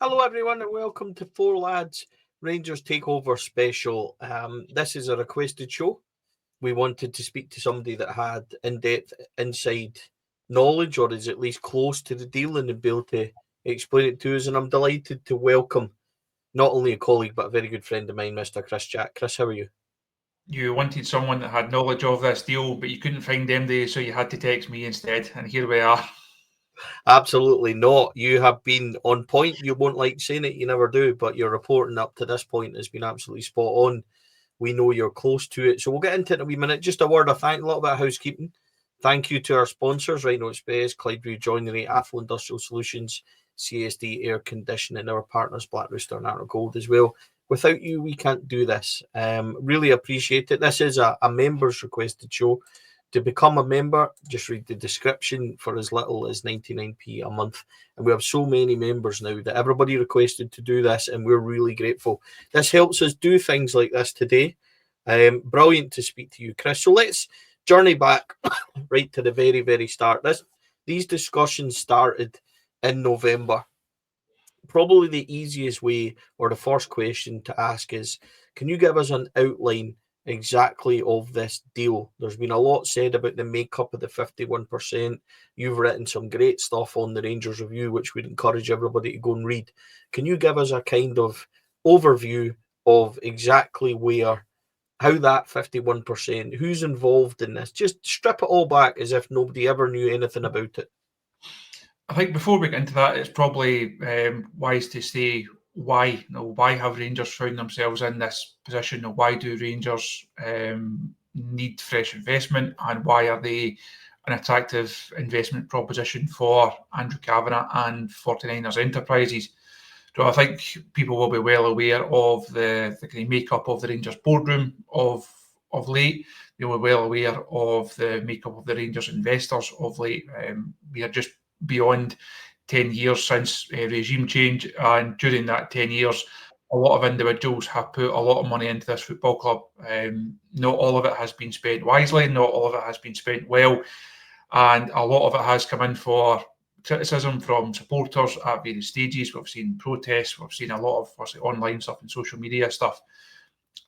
Hello, everyone, and welcome to Four Lads Rangers Takeover Special. This is a requested show. We wanted to speak to somebody that had in-depth inside knowledge, or is at least close to the deal, and be able to explain it to us. And I'm delighted to welcome not only a colleague but a very good friend of mine, Mr. Chris Jack. Chris, how are you? You wanted someone that had knowledge of this deal, but you couldn't find MD, so you had to text me instead, and here we are. Absolutely not. You have been on point. You won't like saying it, you never do, but your reporting up to this point has been absolutely spot on. We know you're close to it. So we'll get into it in a wee minute. Just a word of thank, a little bit of housekeeping. Thank you to our sponsors, Rhino Express, Clydeview Joinery, Athol Industrial Solutions, CSD Air Conditioning, our partners, Black Rooster and Arnold Gold as well. Without you, we can't do this. Really appreciate it. This is a members requested show. To become a member, just read the description for as little as 99p a month. And we have so many members now that everybody requested to do this, and we're really grateful. This helps us do things like this today. Brilliant to speak to you, Chris. So let's journey back right to the very, very start. These discussions started in November. Probably the easiest way, or the first question to ask is, can you give us an outline exactly of this deal? There's been a lot said about the makeup of the 51%. You've written some great stuff on the Rangers Review, which we'd encourage everybody to go and read. Can you give us a kind of overview of exactly how that 51%, who's involved in this? Just strip it all back as if nobody ever knew anything about it. I think before we get into that, it's probably wise to say why. Why have Rangers found themselves in this position? Why do Rangers need fresh investment, and why are they an attractive investment proposition for Andrew Kavanagh and 49ers Enterprises? So I think people will be well aware of the kind of makeup of the Rangers boardroom of late. They were well aware of the makeup of the Rangers investors of late. We are just beyond 10 years since regime change, and during that 10 years, a lot of individuals have put a lot of money into this football club. Not all of it has been spent wisely, not all of it has been spent well, and a lot of it has come in for criticism from supporters at various stages. We've seen protests, we've seen a lot of online stuff and social media stuff.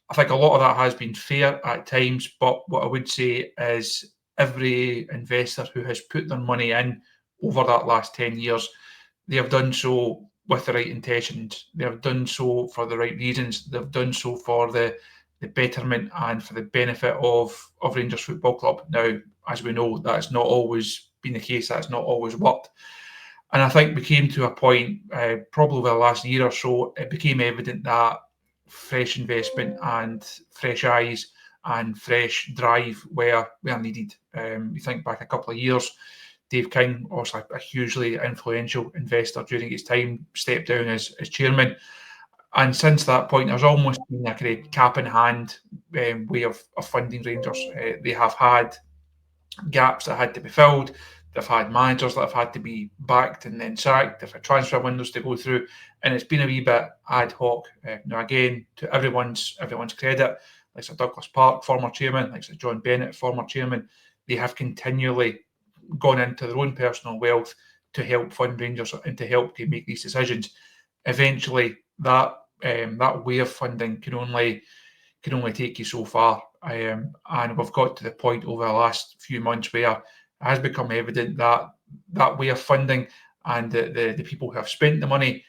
I think a lot of that has been fair at times, but what I would say is every investor who has put their money in over that last 10 years, they have done so with the right intentions. They have done so for the right reasons. They've done so for the betterment and for the benefit of Rangers Football Club. Now, as we know, that's not always been the case. That's not always worked. And I think we came to a point, probably over the last year or so, it became evident that fresh investment and fresh eyes and fresh drive were needed. You think back a couple of years, Dave King, also a hugely influential investor during his time, stepped down as chairman. And since that point, there's almost been a kind of cap in hand way of funding Rangers. They have had gaps that had to be filled. They've had managers that have had to be backed and then sacked. They've had transfer windows to go through, and it's been a wee bit ad hoc. Now, again, to everyone's credit, like Sir Douglas Park, former chairman, like Sir John Bennett, former chairman, they have continually gone into their own personal wealth to help fund Rangers and to help to make these decisions. Eventually, that way of funding can only take you so far. And we've got to the point over the last few months where it has become evident that that way of funding and the people who have spent the money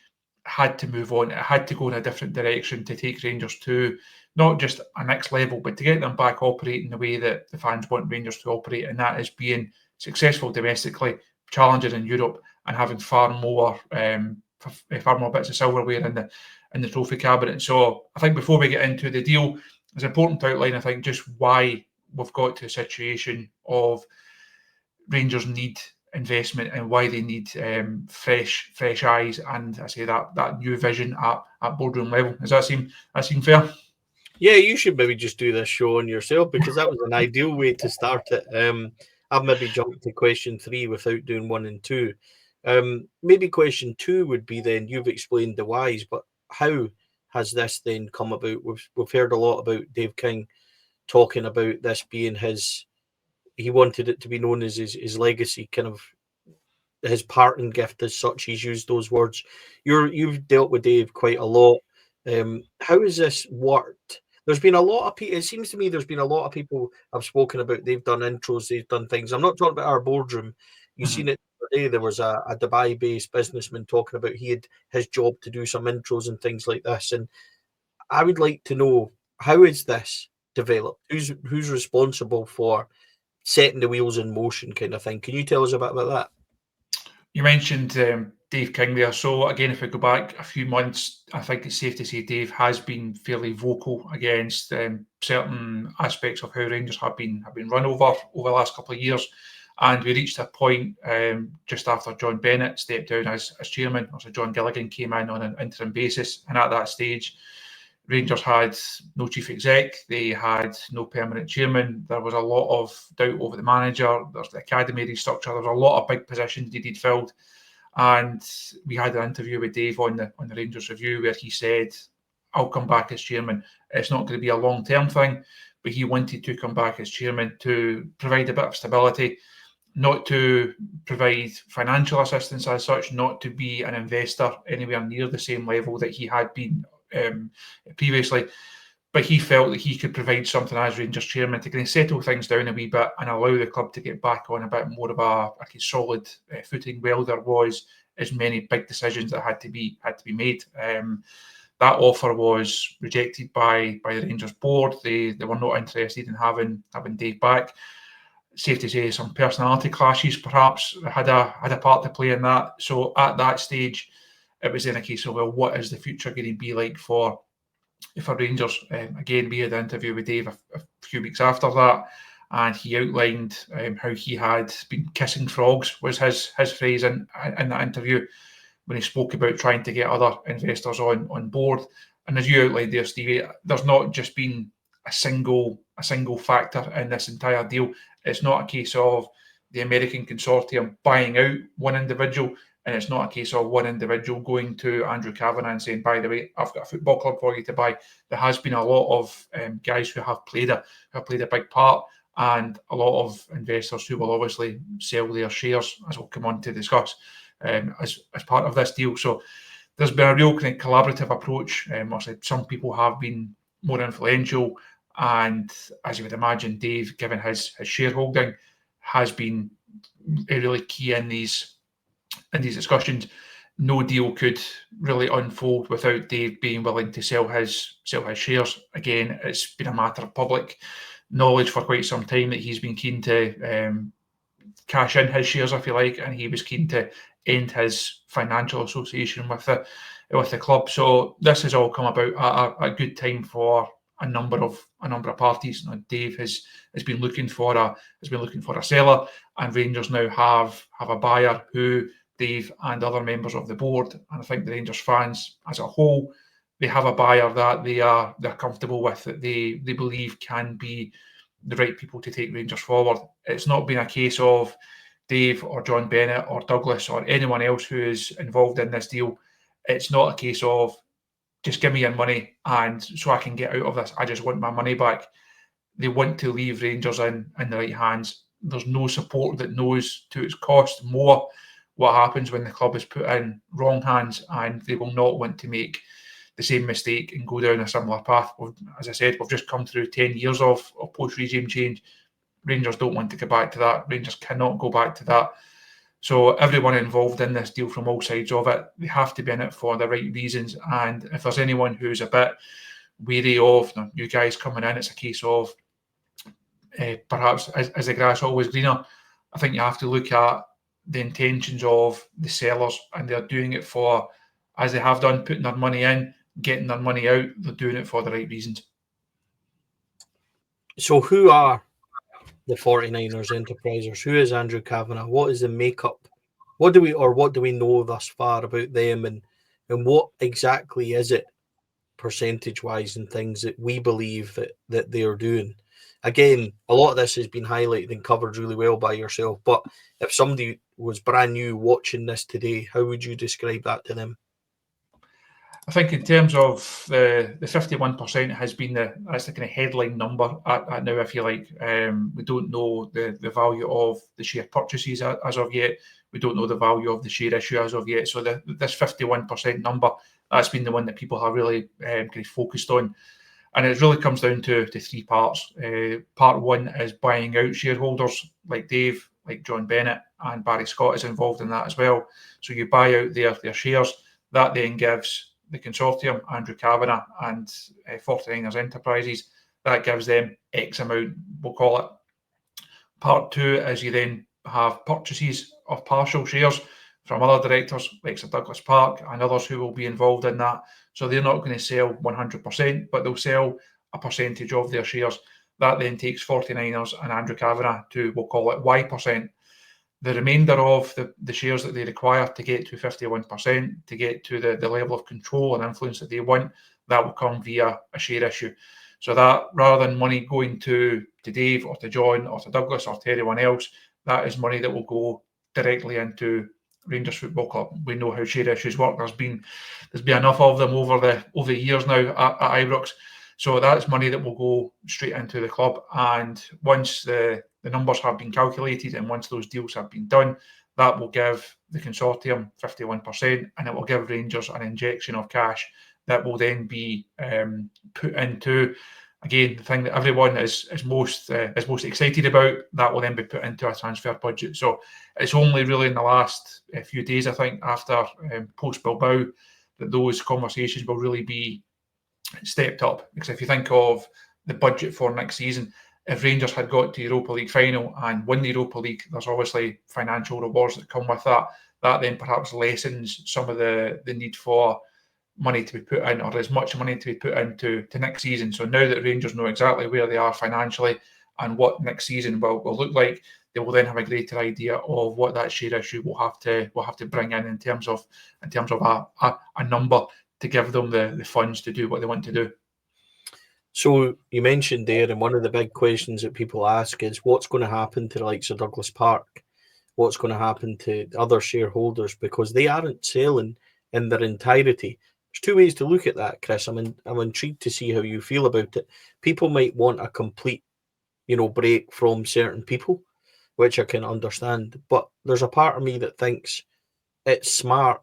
had to move on. It had to go in a different direction to take Rangers to not just a next level, but to get them back operating the way that the fans want Rangers to operate, and that is being successful domestically, challenging in Europe, and having far more bits of silverware in the trophy cabinet. So I think before we get into the deal, it's important to outline, I think, just why we've got to a situation of Rangers need investment and why they need fresh eyes, and I say that new vision at boardroom level. Does that seem fair? Yeah, you should maybe just do this show on yourself, because that was an ideal way to start it. I've maybe jumped to question 3 without doing 1 and 2. Maybe question 2 would be, then you've explained the whys, but how has this then come about? We've heard a lot about Dave King talking about this being he wanted it to be known as his legacy kind of his parting gift as such. He's used those words. You've dealt with Dave quite a lot. How has this worked? There's been a lot of people. It seems to me there's been a lot of people I've spoken about. They've done intros, they've done things. I'm not talking about our boardroom. You've seen it today. There was a Dubai-based businessman talking about he had his job to do some intros and things like this. And I would like to know, how is this developed? Who's responsible for setting the wheels in motion, kind of thing? Can you tell us a bit about that? You mentioned Dave King there. So again, if we go back a few months, I think it's safe to say Dave has been fairly vocal against certain aspects of how Rangers have been run over the last couple of years. And we reached a point just after John Bennett stepped down as chairman. Also, John Gilligan came in on an interim basis, and at that stage, Rangers had no chief exec, they had no permanent chairman. There was a lot of doubt over the manager. There's the academy restructure. There's a lot of big positions needed filled. And we had an interview with Dave on the Rangers Review where he said, I'll come back as chairman. It's not going to be a long-term thing, but he wanted to come back as chairman to provide a bit of stability, not to provide financial assistance as such, not to be an investor anywhere near the same level that he had been previously, but he felt that he could provide something as Rangers chairman to kind of settle things down a wee bit and allow the club to get back on a bit more of a solid footing. Well, there was as many big decisions that had to be made. That offer was rejected by the Rangers board. They were not interested in having Dave back. Safe to say, some personality clashes perhaps had a part to play in that. So at that stage, it was in a case of, well, what is the future going to be like for Rangers? Again, we had an interview with Dave a few weeks after that, and he outlined how he had been kissing frogs, was his phrase in that interview, when he spoke about trying to get other investors on board. And as you outlined there, Stevie, there's not just been a single factor in this entire deal. It's not a case of the American consortium buying out one individual, and it's not a case of one individual going to Andrew Kavanagh and saying, by the way, I've got a football club for you to buy. There has been a lot of guys who have played a big part, and a lot of investors who will obviously sell their shares, as we'll come on to discuss, as part of this deal. So there's been a real kind of collaborative approach. Obviously, some people have been more influential, and as you would imagine, Dave, given his shareholding, has been really key in these discussions. No deal could really unfold without Dave being willing to sell his shares. Again, it's been a matter of public knowledge for quite some time that he's been keen to cash in his shares, if you like, and he was keen to end his financial association with the club. So this has all come about at a good time for a number of parties. Now, Dave has been looking for a seller, and Rangers now have a buyer who Dave and other members of the board, and I think the Rangers fans as a whole, they have a buyer that they're comfortable with, that they believe can be the right people to take Rangers forward. It's not been a case of Dave or John Bennett or Douglas or anyone else who is involved in this deal. It's not a case of just give me your money and so I can get out of this. I just want my money back. They want to leave Rangers in the right hands. There's no support that knows to its cost more what happens when the club is put in wrong hands, and they will not want to make the same mistake and go down a similar path. As I said, we've just come through 10 years of post-regime change. Rangers don't want to go back to that. Rangers cannot go back to that. So everyone involved in this deal from all sides of it, they have to be in it for the right reasons. And if there's anyone who's a bit weary of you guys coming in, it's a case of perhaps is the grass always greener? I think you have to look at the intentions of the sellers, and they're doing it for, as they have done, putting their money in, getting their money out. They're doing it for the right reasons. So who are the 49ers enterprisers? Who is Andrew Kavanagh? What is the makeup? What do we know thus far about them, and what exactly is it percentage-wise and things that we believe that they are doing? Again, a lot of this has been highlighted and covered really well by yourself, but if somebody was brand new watching this today, how would you describe that to them? I think in terms of the 51% has been that's the kind of headline number at now, if you like. We don't know the value of the share purchases as of yet. We don't know the value of the share issue as of yet. So this 51% number, that's been the one that people have really kind of focused on. And it really comes down to three parts. Part one is buying out shareholders like Dave, like John Bennett, and Barry Scott is involved in that as well. So you buy out their shares. That then gives the consortium, Andrew Kavanagh and 49ers Enterprises, that gives them X amount, we'll call it. Part two is you then have purchases of partial shares from other directors, like Sir Douglas Park and others who will be involved in that. So they're not going to sell 100%, but they'll sell a percentage of their shares. That then takes 49ers and Andrew Kavanagh to, we'll call it Y%. The remainder of the shares that they require to get to 51%, to get to the level of control and influence that they want, that will come via a share issue. So that, rather than money going to Dave or to John or to Douglas or to anyone else, that is money that will go directly into Rangers Football Club. We know how share issues work. There's been enough of them over the years now at Ibrox. So that's money that will go straight into the club. And once the numbers have been calculated and once those deals have been done, that will give the consortium 51% and it will give Rangers an injection of cash that will then be put into, again, the thing that everyone is most excited about, that will then be put into a transfer budget. So it's only really in the last few days, I think, after post-Bilbao, that those conversations will really be stepped up. Because if you think of the budget for next season, if Rangers had got to Europa League final and won the Europa League, there's obviously financial rewards that come with that. That then perhaps lessens some of the need for money to be put in, or as much money to be put into next season. So now that Rangers know exactly where they are financially and what next season will look like, they will then have a greater idea of what that share issue will have to bring in terms of a number to give them the funds to do what they want to do. So you mentioned there, and one of the big questions that people ask is what's going to happen to the likes of Douglas Park? What's going to happen to other shareholders? Because they aren't selling in their entirety. There's two ways to look at that, Chris. I'm intrigued to see how you feel about it. People might want a complete, break from certain people, which I can understand. But there's a part of me that thinks it's smart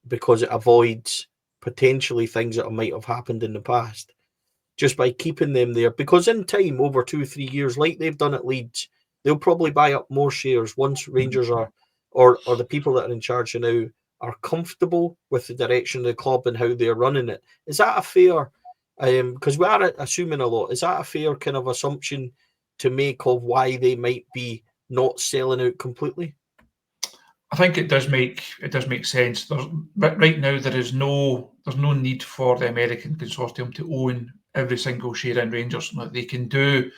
because it avoids potentially things that might have happened in the past, just by keeping them there. Because in time, over 2-3 years, like they've done at Leeds, they'll probably buy up more shares once Rangers are, or the people that are in charge now, are comfortable with the direction of the club and how they're running it. Is that a fair, because we are assuming a lot, is that a fair kind of assumption to make of why they might be not selling out completely? I think it does make sense. Right now there's no need for the American consortium to own every single share in Rangers. They can do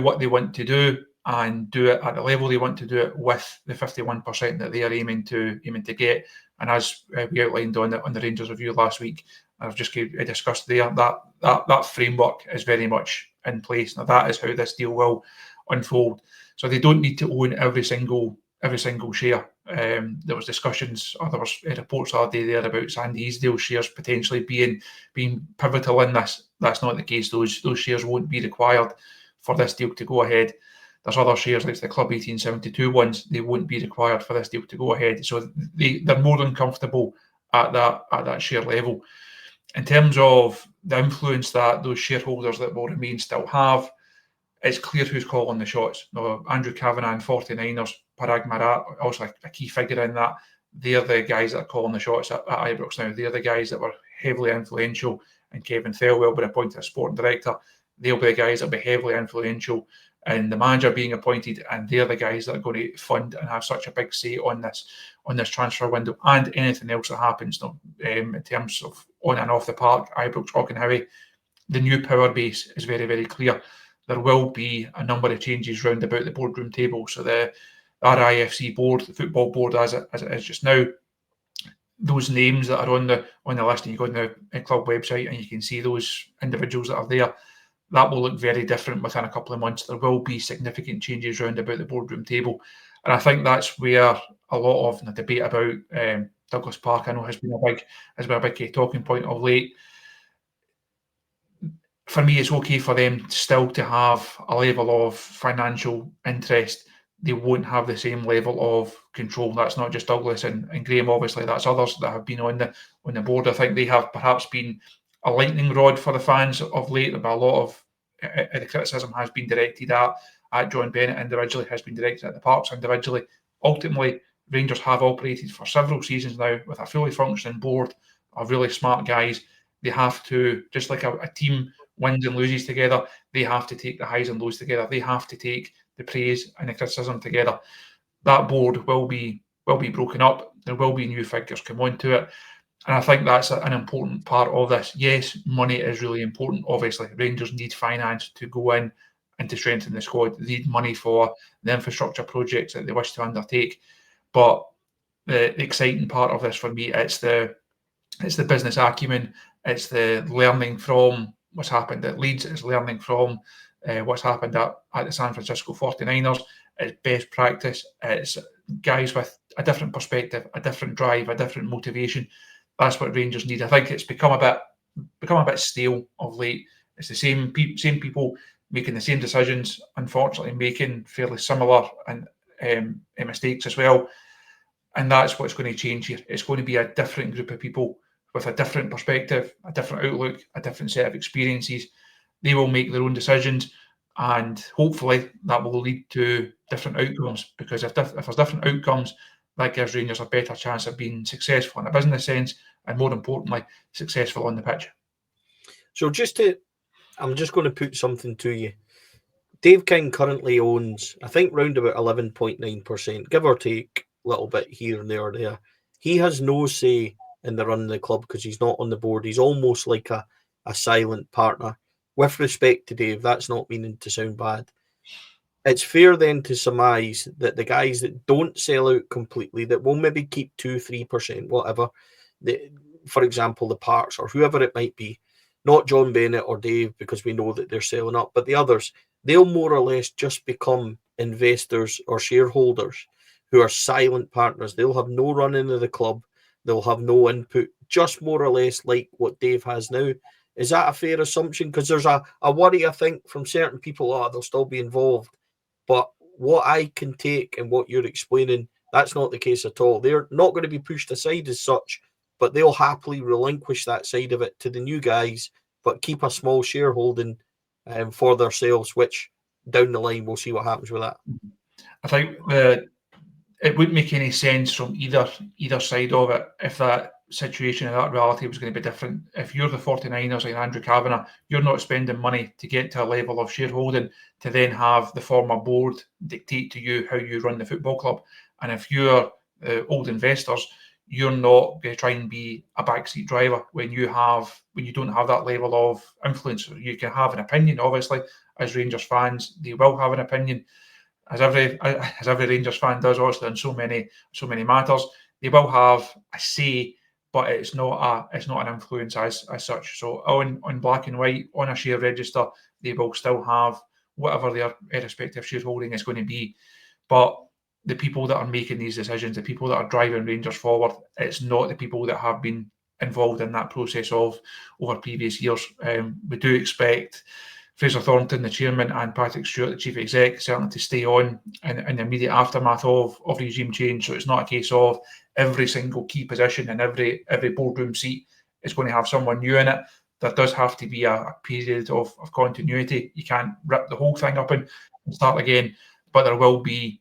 what they want to do and do it at the level they want to do it with the 51% that they are aiming to get. And as we outlined on the Rangers review last week, I've just discussed there, that framework is very much in place. Now that is how this deal will unfold. So they don't need to own every single share. There was discussions, or there was reports the other day there about Sandy Easdale shares potentially being pivotal in this. That's not the case. Those shares won't be required for this deal to go ahead. There's other shares like the Club 1872 ones. They won't be required for this deal to go ahead. So they're more than comfortable at that share level. In terms of the influence that those shareholders that will remain still have, it's clear who's calling the shots. Now, Andrew Kavanagh and 49ers, Parag Marat, also a key figure in that. They're the guys that are calling the shots at Ibrox now. They're the guys that were heavily influential, and Kevin Thelwell been appointed as sporting director. They'll be the guys that will be heavily influential in the manager being appointed, and they're the guys that are going to fund and have such a big say on this transfer window and anything else that happens. Now, in terms of on and off the park, Ibrox, Auchenhowie, the new power base is very, very clear. There will be a number of changes round about the boardroom table. So the RIFC board, the football board as it is just now, those names that are on the list, and you go on the club website and you can see those individuals that are there, that will look very different within a couple of months. There will be significant changes round about the boardroom table. And I think that's where a lot of the debate about Douglas Park, I know has been a big talking point of late. For me, it's okay for them still to have a level of financial interest. They won't have the same level of control. That's not just Douglas and Graham, obviously. That's others that have been on the board. I think they have perhaps been a lightning rod for the fans of late. But a lot of the criticism has been directed at John Bennett individually, has been directed at the Parks individually. Ultimately, Rangers have operated for several seasons now with a fully functioning board of really smart guys. They have to, just like a team wins and loses together, they have to take the highs and lows together. They have to take the praise and the criticism together. That board will be broken up. There will be new figures come onto it. And I think that's an important part of this. Yes, money is really important. Obviously, Rangers need finance to go in and to strengthen the squad. They need money for the infrastructure projects that they wish to undertake. But the exciting part of this for me, it's the business acumen, it's the learning from what's happened at Leeds, it's learning from what's happened at the San Francisco 49ers. It's best practice, it's guys with a different perspective, a different drive, a different motivation. That's what Rangers need. I think it's become a bit stale of late. It's the same people making the same decisions, unfortunately making fairly similar and mistakes as well. And that's what's going to change here. It's going to be a different group of people with a different perspective, a different outlook, a different set of experiences. They will make their own decisions, and hopefully that will lead to different outcomes. Because if there's different outcomes, that gives Rangers a better chance of being successful in a business sense, and more importantly, successful on the pitch. So I'm just going to put something to you. Dave King currently owns, I think, round about 11.9%, give or take a little bit here and there. He has no say in the run of the club because he's not on the board. He's almost like a silent partner. With respect to Dave, that's not meaning to sound bad. It's fair then to surmise that the guys that don't sell out completely, that will maybe keep 2-3%, whatever, for example, the Parks or whoever it might be, not John Bennett or Dave, because we know that they're selling up, but the others, they'll more or less just become investors or shareholders who are silent partners. They'll have no run into the club. They'll have no input, just more or less like what Dave has now. Is that a fair assumption? Because there's a worry, I think, from certain people, they'll still be involved. But what I can take and what you're explaining, that's not the case at all. They're not going to be pushed aside as such, but they'll happily relinquish that side of it to the new guys, but keep a small shareholding for themselves, which down the line, we'll see what happens with that. I think it wouldn't make any sense from either side of it if that situation and that reality was going to be different. If you're the 49ers like Andrew Kavanagh, you're not spending money to get to a level of shareholding to then have the former board dictate to you how you run the football club. And if you're old investors, you're not going to try and be a backseat driver when you don't have that level of influence. You can have an opinion, obviously, as Rangers fans, they will have an opinion. As every Rangers fan does, obviously, on so many matters, they will have a say, but it's not an influence as such. So on black and white, on a share register, they will still have whatever their respective shareholding is going to be. But the people that are making these decisions, the people that are driving Rangers forward, it's not the people that have been involved in that process over previous years. We do expect Fraser Thornton, the chairman, and Patrick Stewart, the chief exec, certainly to stay on in the immediate aftermath of regime change. So it's not a case of every single key position and every boardroom seat is going to have someone new in it. There does have to be a period of continuity. You can't rip the whole thing up and start again, but there will be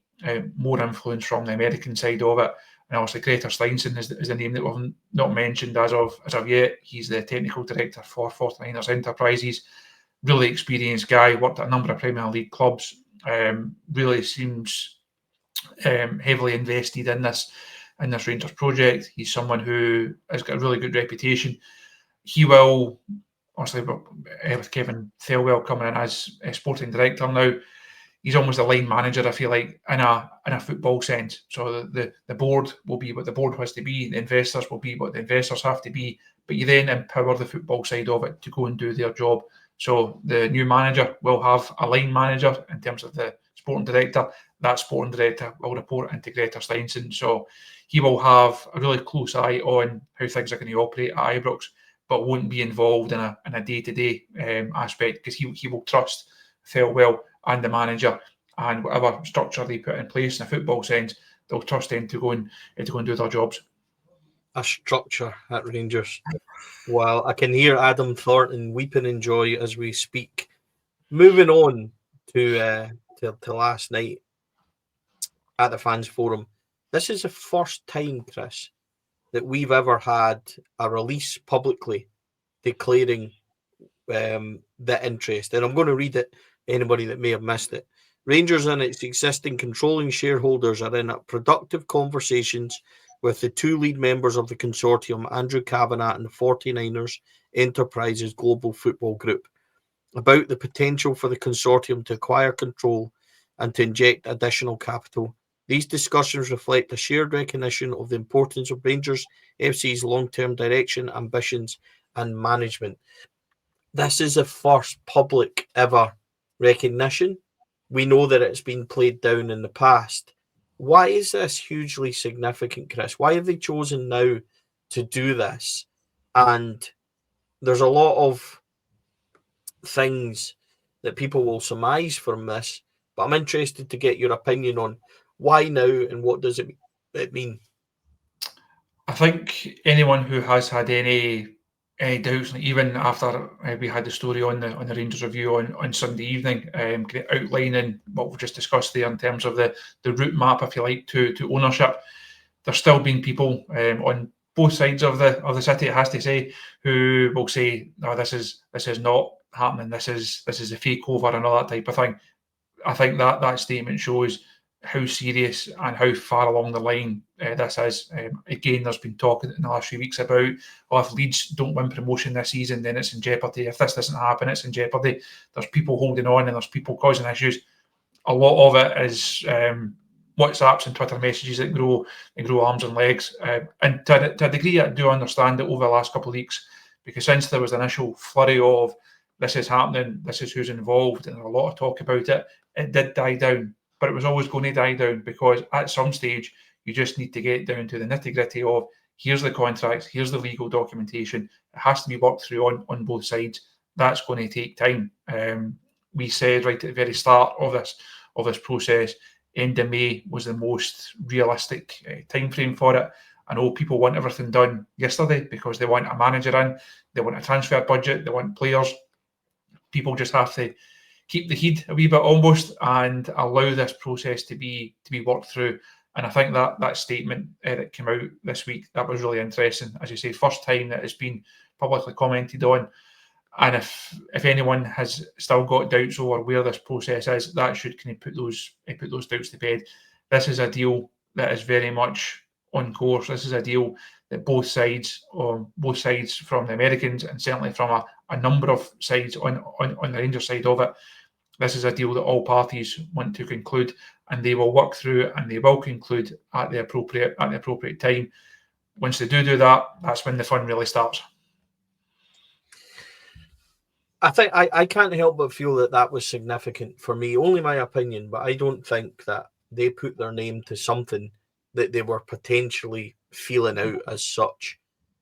more influence from the American side of it. And obviously, Greta Steinson is the name that we've not mentioned as of yet. He's the technical director for 49ers Enterprises. Really experienced guy, worked at a number of Premier League clubs, really seems heavily invested in this Rangers project. He's someone who has got a really good reputation. He will, obviously, with Kevin Thelwell coming in as a sporting director now, he's almost a line manager, I feel like, in a football sense. So the board will be what the board has to be, the investors will be what the investors have to be, but you then empower the football side of it to go and do their job. So the new manager will have a line manager in terms of the sporting director. that sporting director will report into Greta Steinson. So he will have a really close eye on how things are going to operate at Ibrox, but won't be involved in a day-to-day aspect, because he will trust Thelwell and the manager, and whatever structure they put in place in a football sense, they'll trust them to go and do their jobs. A structure at Rangers. Well, I can hear Adam Thornton weeping in joy as we speak. Moving on to last night at the Fans Forum. This is the first time, Chris, that we've ever had a release publicly declaring the interest. And I'm going to read it, anybody that may have missed it. Rangers and its existing controlling shareholders are in productive conversations with the two lead members of the consortium, Andrew Kavanagh and the 49ers Enterprises Global Football Group, about the potential for the consortium to acquire control and to inject additional capital. These discussions reflect a shared recognition of the importance of Rangers FC's long-term direction, ambitions, and management. This is the first public ever recognition. We know that it's been played down in the past. Why is this hugely significant, Chris? Why have they chosen now to do this? And there's a lot of things that people will surmise from this, but I'm interested to get your opinion on why now and what does it mean? I think anyone who has had any doubts, even after we had the story on the Rangers Review on Sunday evening, outlining what we've just discussed there in terms of the route map, if you like, to ownership, there's still been people on both sides of the city, it has to say, who will say, no, this is not happening, this is a fake over and all that type of thing. I think that statement shows how serious and how far along the line this is. Again, there's been talk in the last few weeks about, well, if Leeds don't win promotion this season, then it's in jeopardy. If this doesn't happen, it's in jeopardy. There's people holding on and there's people causing issues. A lot of it is WhatsApps and Twitter messages that grow arms and legs. And to a degree, I do understand it over the last couple of weeks, because since there was an initial flurry of this is happening, this is who's involved, and a lot of talk about it, it did die down. But it was always going to die down, because at some stage, you just need to get down to the nitty-gritty of, here's the contracts, here's the legal documentation. It has to be worked through on both sides. That's going to take time. We said right at the very start of this process, end of May was the most realistic time frame for it. I know people want everything done yesterday because they want a manager in, they want a transfer budget, they want players. People just have to keep the heat a wee bit almost and allow this process to be worked through. And I think that statement that came out this week, that was really interesting. As you say, first time that it's been publicly commented on. And if anyone has still got doubts over where this process is, that should kind of put those doubts to bed. This is a deal that is very much on course. This is a deal that both sides from the Americans and certainly from a number of sides on the Rangers side of it, this is a deal that all parties want to conclude, and they will work through and they will conclude at the appropriate time. Once they do that, that's when the fun really starts. I think I can't help but feel that was significant for me. Only my opinion, but I don't think that they put their name to something that they were potentially feeling out as such.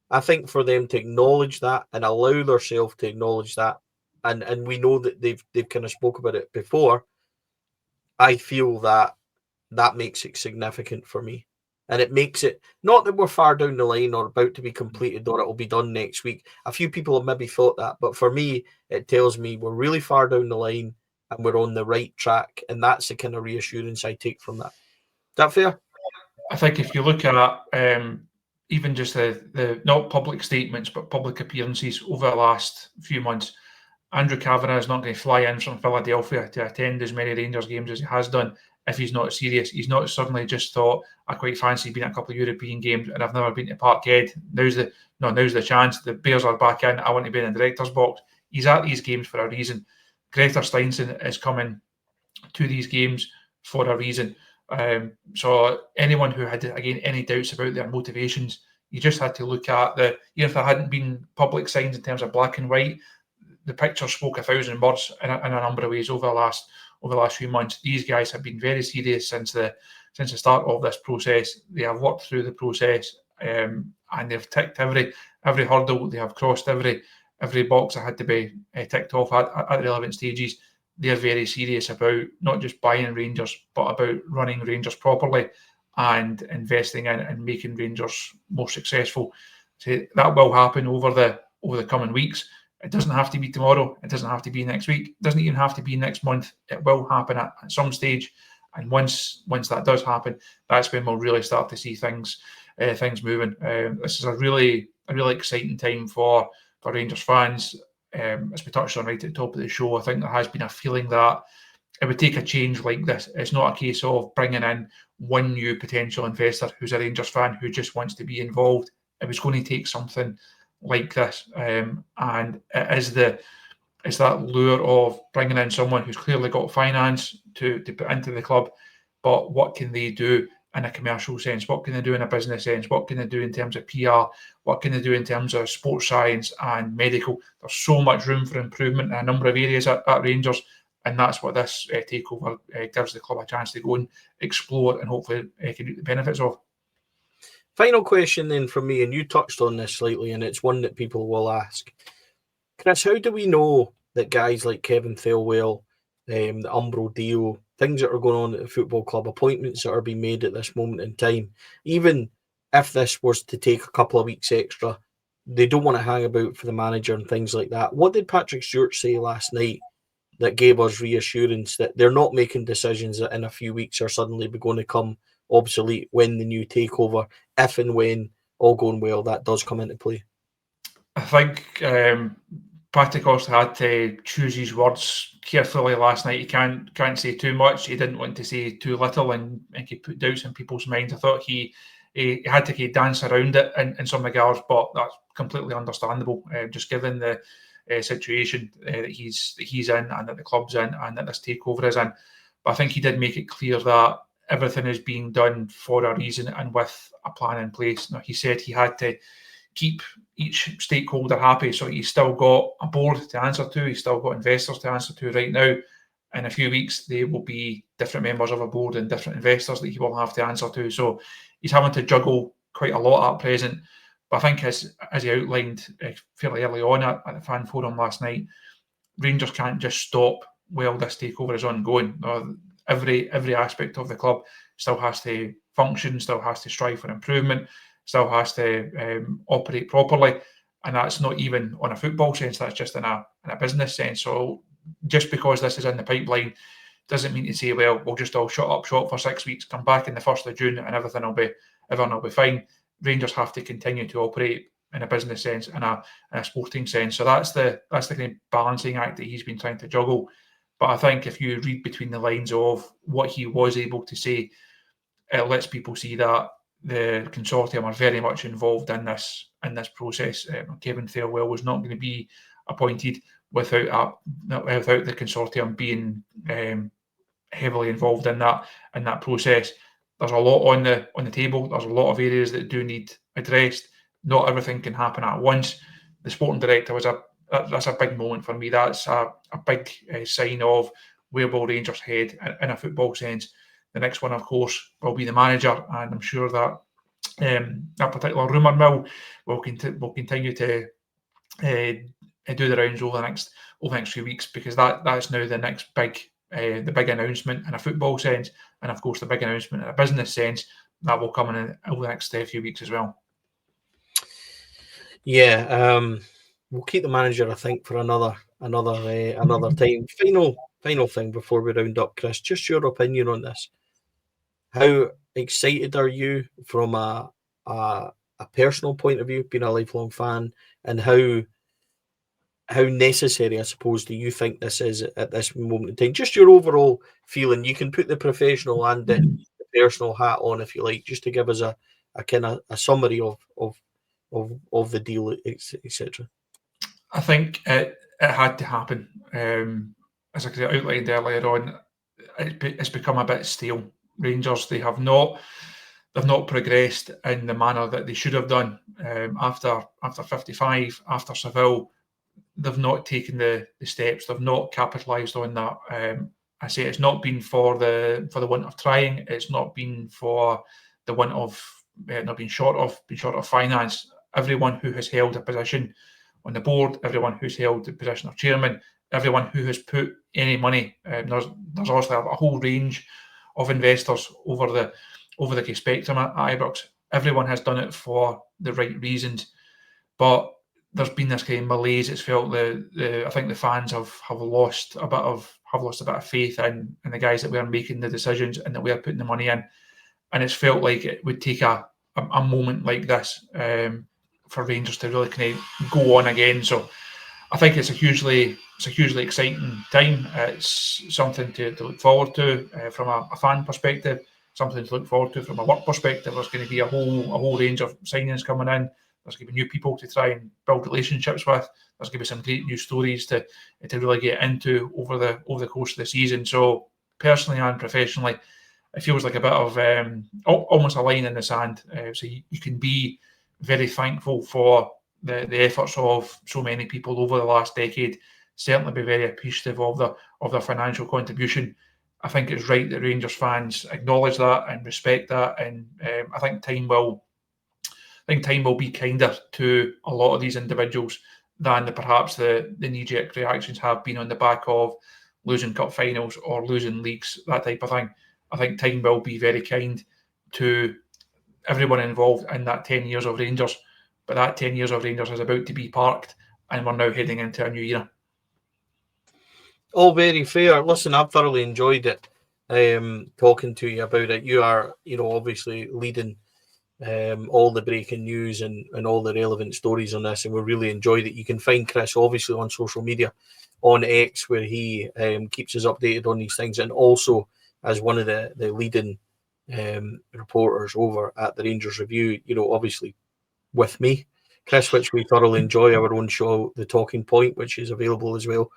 I think for them to acknowledge that and allow themselves to acknowledge that, and we know that they've kind of spoke about it before, I feel that makes it significant for me. And it makes it, not that we're far down the line or about to be completed or it will be done next week. A few people have maybe thought that, but for me, it tells me we're really far down the line and we're on the right track. And that's the kind of reassurance I take from that. Is that fair? I think if you look at even just the not public statements, but public appearances over the last few months, Andrew Kavanagh is not going to fly in from Philadelphia to attend as many Rangers games as he has done if he's not serious. He's not suddenly just thought, I quite fancy being at a couple of European games and I've never been to Parkhead. Now's the chance. The Bears are back in. I want to be in the director's box. He's at these games for a reason. Greta Steinson is coming to these games for a reason. So anyone who had, again, any doubts about their motivations, you just had to look at even if there hadn't been public signs in terms of black and white, the picture spoke 1,000 words in a number of ways over the over the last few months. These guys have been very serious since the start of this process. They have worked through the process, and they've ticked every hurdle. They have crossed every box that had to be ticked off at relevant stages. They're very serious about not just buying Rangers, but about running Rangers properly and investing in and making Rangers more successful. So that will happen over the coming weeks. It doesn't have to be tomorrow. It doesn't have to be next week. It doesn't even have to be next month. It will happen at some stage. And once that does happen, that's when we'll really start to see things moving. This is a really exciting time for Rangers fans. As we touched on right at the top of the show, I think there has been a feeling that it would take a change like this. It's not a case of bringing in one new potential investor who's a Rangers fan who just wants to be involved. It was going to take something like this, and it is that lure of bringing in someone who's clearly got finance to put into the club, but what can they do in a commercial sense? What can they do in a business sense? What can they do in terms of PR? What can they do in terms of sports science and medical? There's so much room for improvement in a number of areas at Rangers, and that's what this takeover gives the club a chance to go and explore and hopefully can reap the benefits of. Final question then from me, and you touched on this slightly, and it's one that people will ask. Chris, how do we know that guys like Kevin Thelwell, the Umbro deal, things that are going on at the football club, appointments that are being made at this moment in time, even if this was to take a couple of weeks extra, they don't want to hang about for the manager and things like that? What did Patrick Stewart say last night that gave us reassurance that they're not making decisions that in a few weeks are suddenly going to come obsolete when the new takeover, if and when, all going well, that does come into play? I think Patrick also had to choose his words carefully last night. He can't say too much. He didn't want to say too little and could put doubts in people's minds. I thought he had to dance around it in some regards, but that's completely understandable, just given the situation that he's in and that the club's in and that this takeover is in. But I think he did make it clear that everything is being done for a reason and with a plan in place. Now, he said he had to keep each stakeholder happy, so he's still got a board to answer to, he's still got investors to answer to right now. In a few weeks, there will be different members of a board and different investors that he will have to answer to. So he's having to juggle quite a lot at present. But I think as he outlined fairly early on at the fan forum last night, Rangers can't just stop while this takeover is ongoing. Every aspect of the club still has to function, still has to strive for improvement, still has to operate properly, and that's not even on a football sense. That's just in a business sense. So just because this is in the pipeline doesn't mean to say, well, we'll just all shut up shop for 6 weeks, come back in the 1st of June, and everything will be fine. Rangers have to continue to operate in a business sense and a sporting sense. So that's the kind of balancing act that he's been trying to juggle. But I think if you read between the lines of what he was able to say, it lets people see that the consortium are very much involved in this process. Kevin Thelwell was not going to be appointed without the consortium being heavily involved in that process. There's a lot on the table. There's a lot of areas that do need addressed. Not everything can happen at once. The sporting director that's a big moment for me. That's a big sign of where will Rangers head in a football sense. The next one, of course, will be the manager, and I'm sure that that particular rumour mill will continue to do the rounds over the next few weeks, because that's now the next big announcement in a football sense, and of course the big announcement in a business sense that will come in over the next few weeks as well. Yeah, we'll keep the manager, I think, for another time. Final thing before we round up, Chris. Just your opinion on this. How excited are you from a personal point of view, being a lifelong fan, and how necessary, I suppose, do you think this is at this moment in time? Just your overall feeling. You can put the professional and the personal hat on if you like, just to give us a kind of a summary of the deal, etc. I think it had to happen. As I outlined earlier on, it's become a bit stale. Rangers, they've not progressed in the manner that they should have done. After 55, after Seville, they've not taken the steps. They've not capitalised on that. I say it's not been for the want of trying. It's not been for the want of not being short of finance. Everyone who has held a position on the board, everyone who's held the position of chairman, everyone who has put any money. There's obviously a whole range of investors over the spectrum at Ibrox. Everyone has done it for the right reasons, but there's been this kind of malaise. It's felt I think the fans have lost a bit of faith in the guys that were making the decisions and that we are putting the money in, and it's felt like it would take a moment like this for Rangers to really kind of go on again. So I think it's a hugely exciting time. It's something to look forward to from a fan perspective, something to look forward to from a work perspective. There's going to be a whole range of signings coming in. There's going to be new people to try and build relationships with. There's going to be some great new stories to really get into over the course of the season. So personally and professionally, it feels like a bit of almost a line in the sand. So you can be very thankful for the efforts of so many people over the last decade. Certainly be very appreciative of their financial contribution. I think it's right that Rangers fans acknowledge that and respect that, and I think time will be kinder to a lot of these individuals than perhaps the knee-jerk reactions have been on the back of losing cup finals or losing leagues, that type of thing. I think time will be very kind to everyone involved in that 10 years of Rangers, but that 10 years of Rangers is about to be parked, and we're now heading into a new era. All very fair. Listen, I've thoroughly enjoyed it, talking to you about it. You are, obviously leading all the breaking news and all the relevant stories on this, and we really enjoyed it. You can find Chris obviously on social media, on X, where he keeps us updated on these things, and also as one of the leading reporters over at the Rangers Review, obviously with me, Chris, which we thoroughly enjoy, our own show, The Talking Point, which is available as well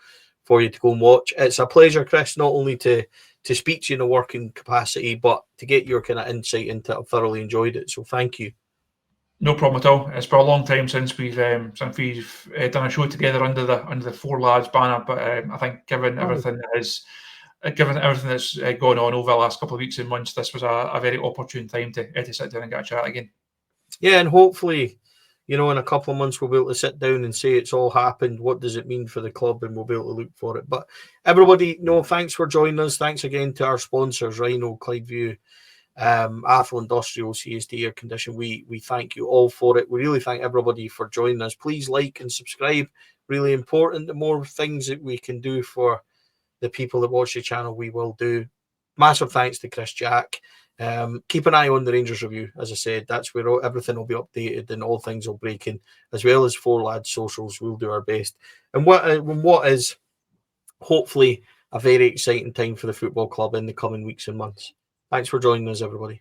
for you to go and watch. It's a pleasure, Chris, not only to speak to you in a working capacity, but to get your kind of insight into it. I've thoroughly enjoyed it, so thank you. No problem at all. It's been a long time since we've done a show together under the Four Lads banner, but I think given everything that's gone on over the last couple of weeks and months, this was a very opportune time to sit down and get a chat again. Yeah, and hopefully, in a couple of months, we'll be able to sit down and say it's all happened. What does it mean for the club? And we'll be able to look for it. But everybody, thanks for joining us. Thanks again to our sponsors, Rhino, Clydeview, Athol Industrial, CSD Air Condition. We thank you all for it. We really thank everybody for joining us. Please like and subscribe. Really important. The more things that we can do for the people that watch the channel, we will do. Massive thanks to Chris Jack. Keep an eye on the Rangers Review. As I said, that's where everything will be updated and all things will break in, as well as Four Lads socials. We'll do our best. And what is hopefully a very exciting time for the football club in the coming weeks and months. Thanks for joining us, everybody.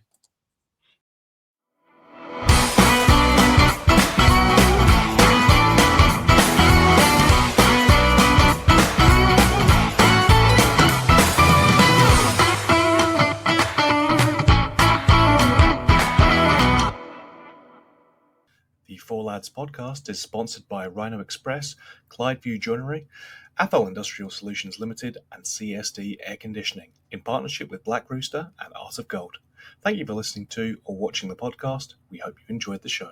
The Four Lads podcast is sponsored by Rhino Express, Clydeview Joinery, Athol Industrial Solutions Limited, and CSD Air Conditioning, in partnership with Black Rooster and Art of Gold. Thank you for listening to or watching the podcast. We hope you enjoyed the show.